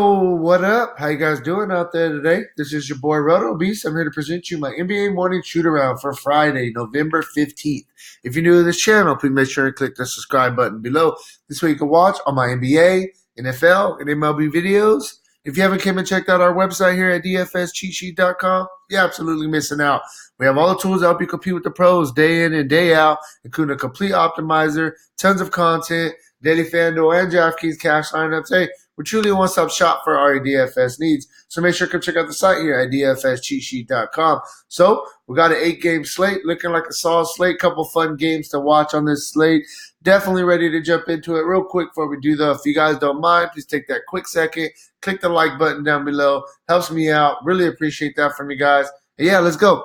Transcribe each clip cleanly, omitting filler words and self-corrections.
Oh, what up? How you guys doing out there today? This is your boy Roto Beast. I'm here to present you my NBA morning shoot around for Friday, November 15th. If you're new to this channel, please make sure and click the subscribe button below. This way you can watch all my NBA, NFL, and MLB videos. If you haven't came and checked out our website here at dfscheatsheet.com, you're absolutely missing out. We have all the tools to help you compete with the pros day in and day out, including a complete optimizer, tons of content, daily Fanduel and Draftkings cash lineups. Hey, we're truly a one-stop shop for our DFS needs. So make sure to come check out the site here at dfscheatsheet.com. So we got an 8-game slate, looking like a solid slate. Couple fun games to watch on this slate. Definitely ready to jump into it. Real quick before we do though, if you guys don't mind, please take that quick second, click the like button down below. Helps me out. Really appreciate that from you guys. And yeah, let's go.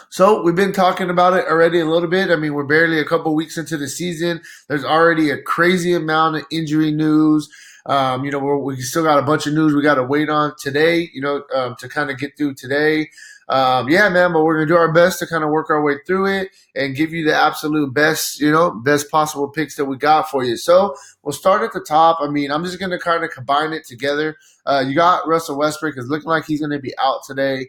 So we've been talking about it already a little bit. I mean, we're barely a couple weeks into the season. There's already a crazy amount of injury news. We still got a bunch of news we got to wait on today, to kind of get through today. Yeah, man, but we're going to do our best to kind of work our way through it and give you the absolute best, best possible picks that we got for you. So we'll start at the top. I mean, I'm just going to kind of combine it together. You got Russell Westbrook is looking like he's going to be out today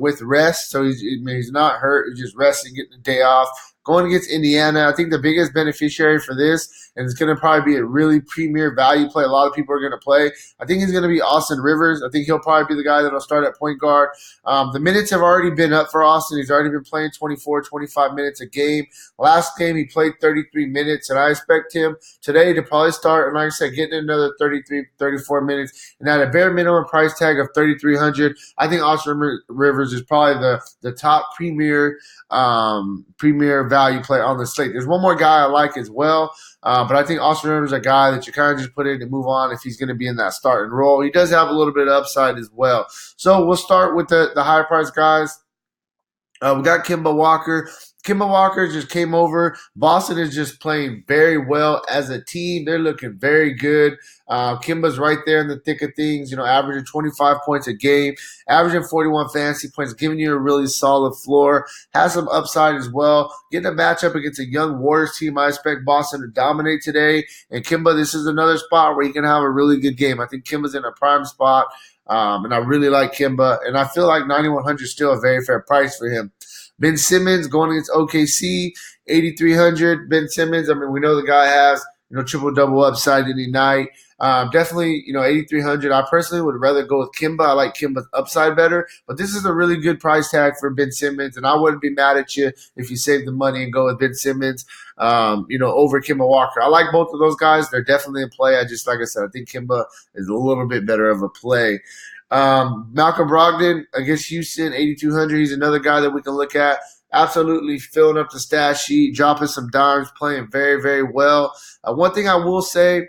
with rest. So he's not hurt. He's just resting, getting the day off. Going against Indiana, I think the biggest beneficiary for this, and it's going to probably be a really premier value play a lot of people are going to play, I think he's going to be Austin Rivers. I think he'll probably be the guy that will start at point guard. The minutes have already been up for Austin. He's already been playing 24, 25 minutes a game. Last game, he played 33 minutes, and I expect him today to probably start, and like I said, getting another 33, 34 minutes. And at a bare minimum price tag of $3,300, I think Austin Rivers is probably the top premier value play on the slate. There's one more guy I like as well, but I think Austin Rivers is a guy that you kind of just put in to move on if he's going to be in that starting role. He does have a little bit of upside as well. So we'll start with the higher price guys. We got Kemba Walker. Kemba Walker just came over. Boston is just playing very well as a team. They're looking very good. Kemba's right there in the thick of things, averaging 25 points a game, averaging 41 fantasy points, giving you a really solid floor. Has some upside as well. Getting a matchup against a young Warriors team, I expect Boston to dominate today. And Kemba, this is another spot where he can have a really good game. I think Kemba's in a prime spot. And I really like Kemba. And I feel like 9,100 is still a very fair price for him. Ben Simmons going against OKC, 8,300. Ben Simmons, I mean, we know the guy has, triple-double upside any night. Definitely, 8,300. I personally would rather go with Kemba. I like Kemba's upside better. But this is a really good price tag for Ben Simmons, and I wouldn't be mad at you if you save the money and go with Ben Simmons, over Kemba Walker. I like both of those guys. They're definitely in play. Like I said, I think Kemba is a little bit better of a play. Malcolm Brogdon against Houston, 8,200. He's another guy that we can look at. Absolutely filling up the stat sheet, dropping some dimes, playing very, very well. One thing I will say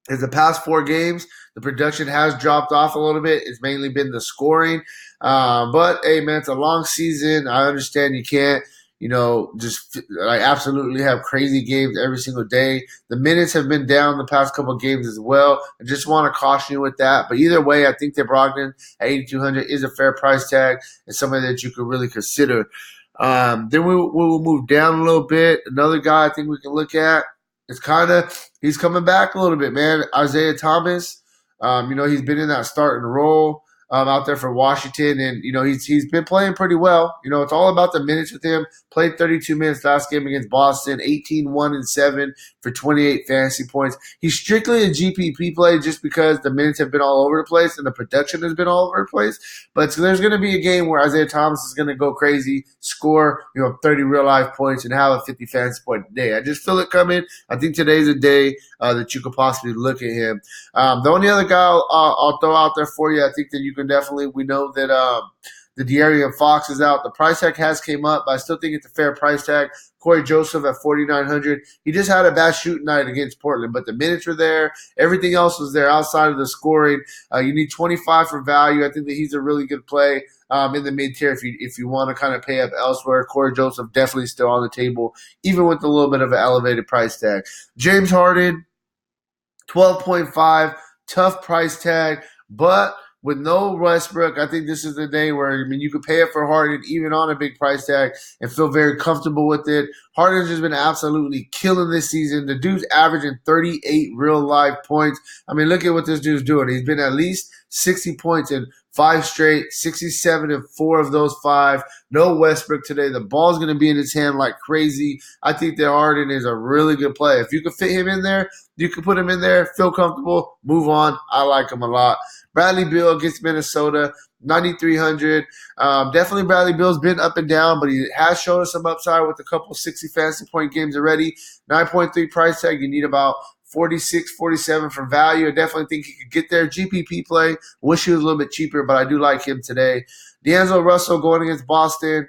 is the past 4 games, the production has dropped off a little bit. It's mainly been the scoring. But, hey, man, it's a long season. I understand you can't, just absolutely have crazy games every single day. The minutes have been down the past couple of games as well. I just want to caution you with that. But either way, I think that Brogdon at 8,200 is a fair price tag and somebody that you could really consider. Then we will move down a little bit. Another guy I think we can look at is he's coming back a little bit, man. Isaiah Thomas, he's been in that starting role out there for Washington, and he's been playing pretty well. It's all about the minutes with him. Played 32 minutes last game against Boston, 18-1-7 for 28 fantasy points. He's strictly a GPP play just because the minutes have been all over the place and the production has been all over the place. But there's going to be a game where Isaiah Thomas is going to go crazy, score 30 real life points, and have a 50 fantasy point day. I just feel it coming. I think today's a day that you could possibly look at him. The only other guy I'll throw out there for you, I think that you can definitely, we know that the De'Aaron Fox is out. The price tag has came up, but I still think it's a fair price tag. Corey Joseph at 4,900. He just had a bad shooting night against Portland, but the minutes were there. Everything else was there outside of the scoring. You need 25 for value. I think that he's a really good play in the mid-tier if you want to kind of pay up elsewhere. Corey Joseph definitely still on the table, even with a little bit of an elevated price tag. James Harden, 12.5, tough price tag, but with no Westbrook, I think this is the day where, I mean, you could pay it for Harden even on a big price tag and feel very comfortable with it. Harden's just been absolutely killing this season. The dude's averaging 38 real life points. I mean, look at what this dude's doing. He's been at least 60 points in 5 straight, 67 in 4 of those 5. No Westbrook today. The ball's going to be in his hand like crazy. I think that Harden is a really good play. If you could fit him in there, you can put him in there, feel comfortable, move on. I like him a lot. Bradley Beal against Minnesota, 9,300. Definitely Bradley Beal's been up and down, but he has shown us some upside with a couple 60 fantasy point games already. 9.3 price tag. You need about 46, 47 for value. I definitely think he could get there. GPP play. Wish he was a little bit cheaper, but I do like him today. D'Angelo Russell going against Boston.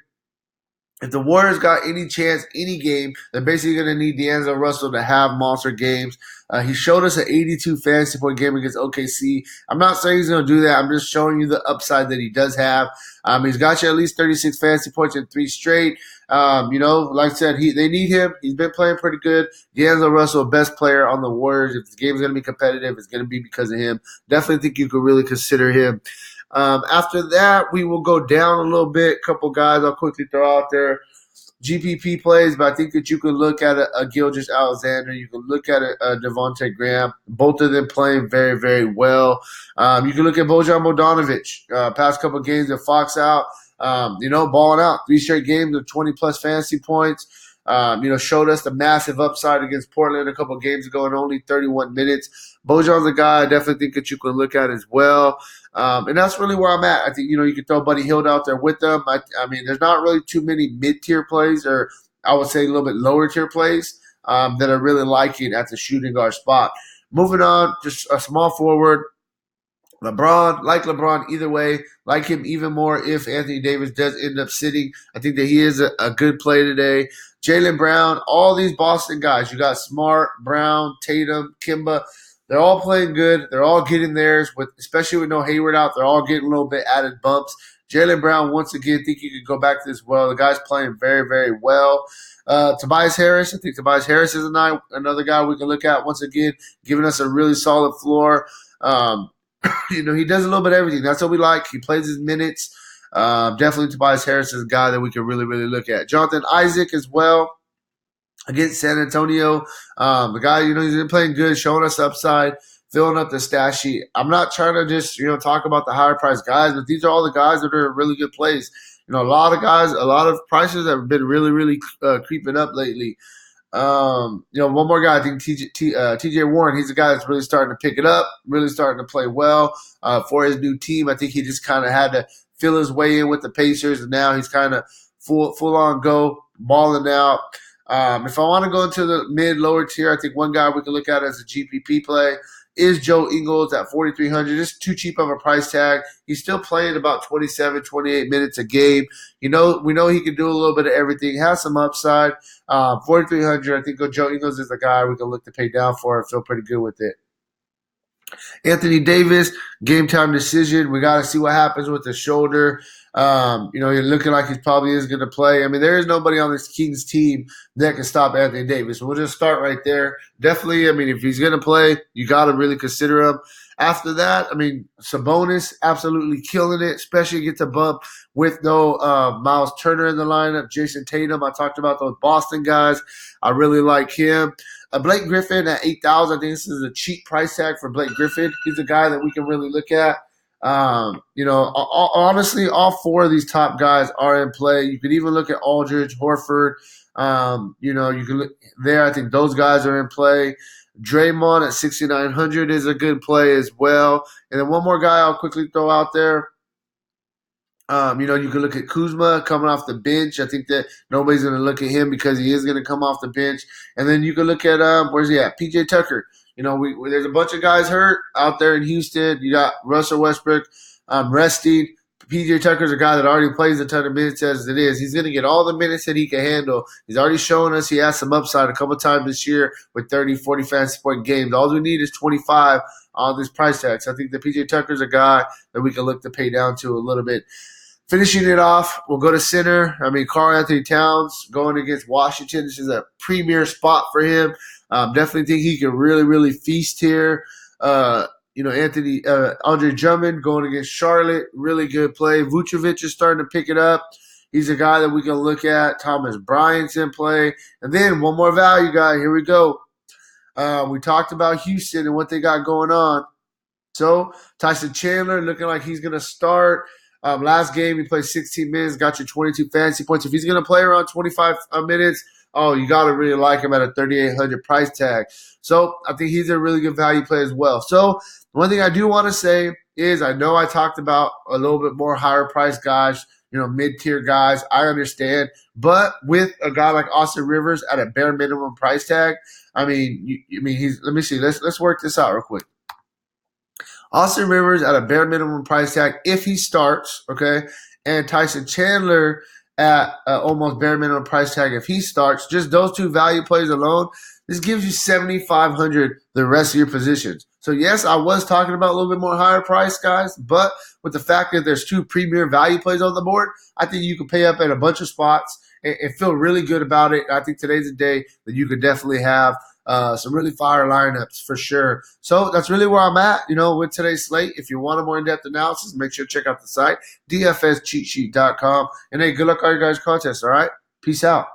If the Warriors got any chance, any game, they're basically going to need D'Angelo Russell to have monster games. He showed us an 82 fantasy point game against OKC. I'm not saying he's going to do that. I'm just showing you the upside that he does have. He's got you at least 36 fantasy points in 3 straight. Like I said, they need him. He's been playing pretty good. D'Angelo Russell, best player on the Warriors. If the game's going to be competitive, it's going to be because of him. Definitely think you could really consider him. After that, we will go down a little bit. A couple guys I'll quickly throw out there. GPP plays, but I think that you can look at a Gilgeous Alexander. You can look at a Devontae Graham. Both of them playing very, very well. You can look at Bojan Bogdanovic. Past couple of games at Fox out, balling out. 3 straight games of 20-plus fantasy points. Showed us the massive upside against Portland a couple of games ago in only 31 minutes. Bojan's a guy I definitely think that you can look at as well. And that's really where I'm at. I think, you can throw Buddy Hield out there with them. I mean, there's not really too many mid-tier plays, or I would say a little bit lower-tier plays that I really liking at the shooting guard spot. Moving on, just a small forward. LeBron either way, like him even more if Anthony Davis does end up sitting. I think that he is a good play today. Jaylen Brown, all these Boston guys. You got Smart, Brown, Tatum, Kimba. They're all playing good. They're all getting theirs, especially with no Hayward out. They're all getting a little bit added bumps. Jaylen Brown, once again, think you could go back to this well. The guy's playing very, very well. Tobias Harris, I think Tobias Harris is another guy we can look at, once again, giving us a really solid floor. He does a little bit of everything. That's what we like. He plays his minutes. Definitely Tobias Harris is a guy that we can really, really look at. Jonathan Isaac as well against San Antonio. The guy, he's been playing good, showing us upside, filling up the stat sheet. I'm not trying to just, talk about the higher priced guys, but these are all the guys that are really good plays. A lot of prices have been really, really creeping up lately. One more guy, I think TJ Warren, he's a guy that's really starting to pick it up, really starting to play well for his new team. I think he just kind of had to feel his way in with the Pacers, and now he's kind of full on go, balling out. If I want to go into the mid-lower tier, I think one guy we can look at as a GPP play is Joe Ingles at 4,300. Just too cheap of a price tag. He's still playing about 27, 28 minutes a game. We know he can do a little bit of everything. Has some upside. 4,300. I think Joe Ingles is the guy we can look to pay down for and feel pretty good with it. Anthony Davis, game time decision. We got to see what happens with the shoulder. You're looking like he probably is going to play. I mean, there is nobody on this Kings team that can stop Anthony Davis. We'll just start right there. Definitely, if he's going to play, you got to really consider him. After that, Sabonis absolutely killing it, especially gets a bump with no Miles Turner in the lineup. Jason Tatum, I talked about those Boston guys. I really like him. Blake Griffin at 8,000. I think this is a cheap price tag for Blake Griffin. He's a guy that we can really look at. Honestly, all 4 of these top guys are in play. You could even look at Aldridge, Horford. You can look there. I think those guys are in play. Draymond at 6,900 is a good play as well. And then one more guy I'll quickly throw out there. You can look at Kuzma coming off the bench. I think that nobody's going to look at him because he is going to come off the bench. And then you can look at where's he at? PJ Tucker. There's a bunch of guys hurt out there in Houston. You got Russell Westbrook resting. PJ Tucker's a guy that already plays a ton of minutes as it is. He's going to get all the minutes that he can handle. He's already shown us he has some upside a couple times this year with 30, 40 fantasy point games. All we need is 25 on this price tag. So I think that PJ Tucker's a guy that we can look to pay down to a little bit. Finishing it off, we'll go to center. Karl Anthony Towns going against Washington. This is a premier spot for him. Definitely think he can really, really feast here. Andre Drummond going against Charlotte, really good play. Vucevic is starting to pick it up. He's a guy that we can look at. Thomas Bryant's in play. And then one more value guy. Here we go. We talked about Houston and what they got going on. So Tyson Chandler looking like he's going to start. Last game, he played 16 minutes, got you 22 fantasy points. If he's going to play around 25 minutes, oh, you got to really like him at a 3,800 price tag. So I think he's a really good value play as well. So one thing I do want to say is I know I talked about a little bit more higher price guys, mid-tier guys. I understand. But with a guy like Austin Rivers at a bare minimum price tag, let me see. Let's work this out real quick. Austin Rivers at a bare minimum price tag if he starts, okay, and Tyson Chandler at almost bare minimum price tag if he starts. Just those two value plays alone, this gives you 7,500 the rest of your positions. So yes, I was talking about a little bit more higher price guys, but with the fact that there's two premier value plays on the board, I think you can pay up at a bunch of spots and feel really good about it. I think today's a day that you could definitely have some really fire lineups for sure. So that's really where I'm at, with today's slate. If you want a more in-depth analysis, make sure to check out the site, dfscheatsheet.com. And hey, good luck on your guys' contests, all right? Peace out.